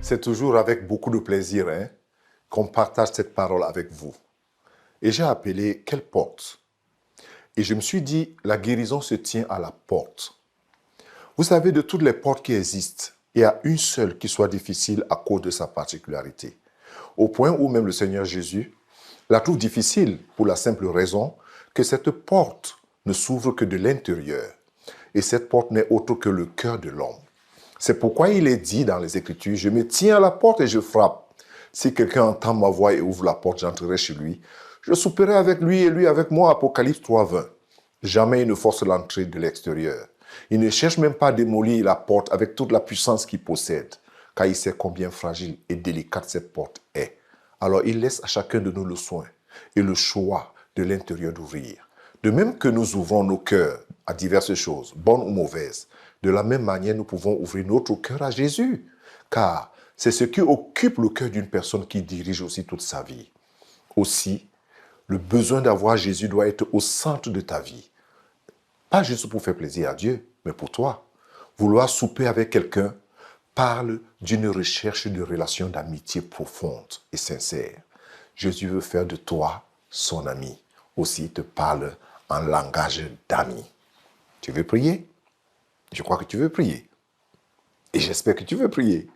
C'est toujours avec beaucoup de plaisir qu'on partage cette parole avec vous. Et j'ai appelé « Quelle porte ?» Et je me suis dit, la guérison se tient à la porte. Vous savez, de toutes les portes qui existent, il y a une seule qui soit difficile à cause de sa particularité. Au point où même le Seigneur Jésus la trouve difficile pour la simple raison que cette porte ne s'ouvre que de l'intérieur. Et cette porte n'est autre que le cœur de l'homme. C'est pourquoi il est dit dans les Écritures, « Je me tiens à la porte et je frappe. Si quelqu'un entend ma voix et ouvre la porte, j'entrerai chez lui. Je souperai avec lui et lui avec moi. » Apocalypse 3:20. Jamais il ne force l'entrée de l'extérieur. Il ne cherche même pas à démolir la porte avec toute la puissance qu'il possède, car il sait combien fragile et délicate cette porte est. Alors il laisse à chacun de nous le soin et le choix de l'intérieur d'ouvrir. De même que nous ouvrons nos cœurs à diverses choses, bonnes ou mauvaises, de la même manière nous pouvons ouvrir notre cœur à Jésus, car c'est ce qui occupe le cœur d'une personne qui dirige aussi toute sa vie. Aussi, le besoin d'avoir Jésus doit être au centre de ta vie. Pas juste pour faire plaisir à Dieu, mais pour toi. Vouloir souper avec quelqu'un parle d'une recherche de relations d'amitié profonde et sincère. Jésus veut faire de toi son ami. Aussi, il te parle en langage d'ami. Tu veux prier? Je crois que tu veux prier. Et j'espère que tu veux prier.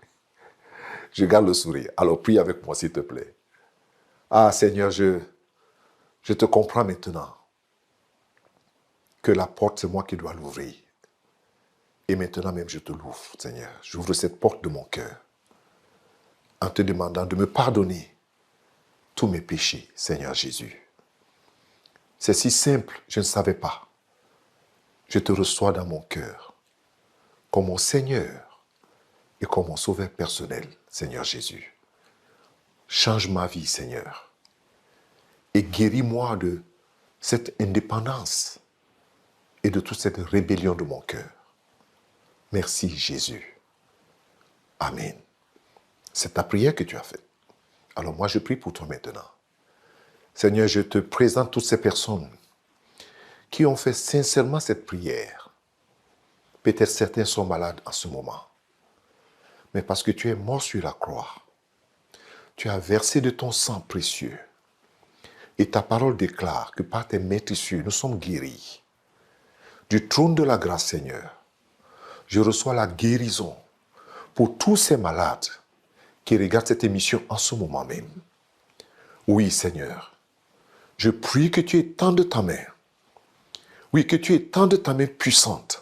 Je garde le sourire. Alors prie avec moi, s'il te plaît. Ah Seigneur, je te comprends maintenant que la porte, c'est moi qui dois l'ouvrir. Et maintenant même, je te l'ouvre, Seigneur. J'ouvre cette porte de mon cœur en te demandant de me pardonner tous mes péchés, Seigneur Jésus. C'est si simple, je ne savais pas. Je te reçois dans mon cœur comme mon Seigneur et comme mon Sauveur personnel, Seigneur Jésus. Change ma vie, Seigneur, et guéris-moi de cette indépendance et de toute cette rébellion de mon cœur. Merci, Jésus. Amen. C'est ta prière que tu as faite. Alors moi, je prie pour toi maintenant. Seigneur, je te présente toutes ces personnes qui ont fait sincèrement cette prière. Peut-être certains sont malades en ce moment. Mais parce que tu es mort sur la croix, tu as versé de ton sang précieux. Et ta parole déclare que par tes meurtrissures, nous sommes guéris. Du trône de la grâce, Seigneur, je reçois la guérison pour tous ces malades qui regardent cette émission en ce moment même. Oui, Seigneur, je prie que tu étendes ta main. Oui, que tu étendes ta main puissante.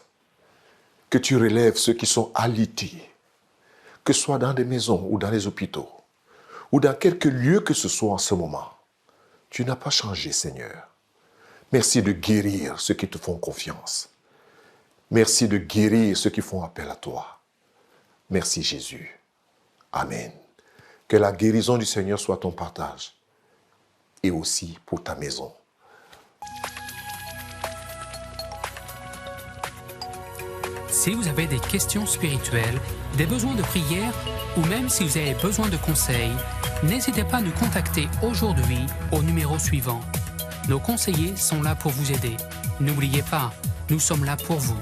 Que tu relèves ceux qui sont alités, que ce soit dans des maisons ou dans les hôpitaux, ou dans quelque lieu que ce soit en ce moment. Tu n'as pas changé, Seigneur. Merci de guérir ceux qui te font confiance. Merci de guérir ceux qui font appel à toi. Merci, Jésus. Amen. Que la guérison du Seigneur soit ton partage et aussi pour ta maison. Si vous avez des questions spirituelles, des besoins de prière ou même si vous avez besoin de conseils, n'hésitez pas à nous contacter aujourd'hui au numéro suivant. Nos conseillers sont là pour vous aider. N'oubliez pas, nous sommes là pour vous.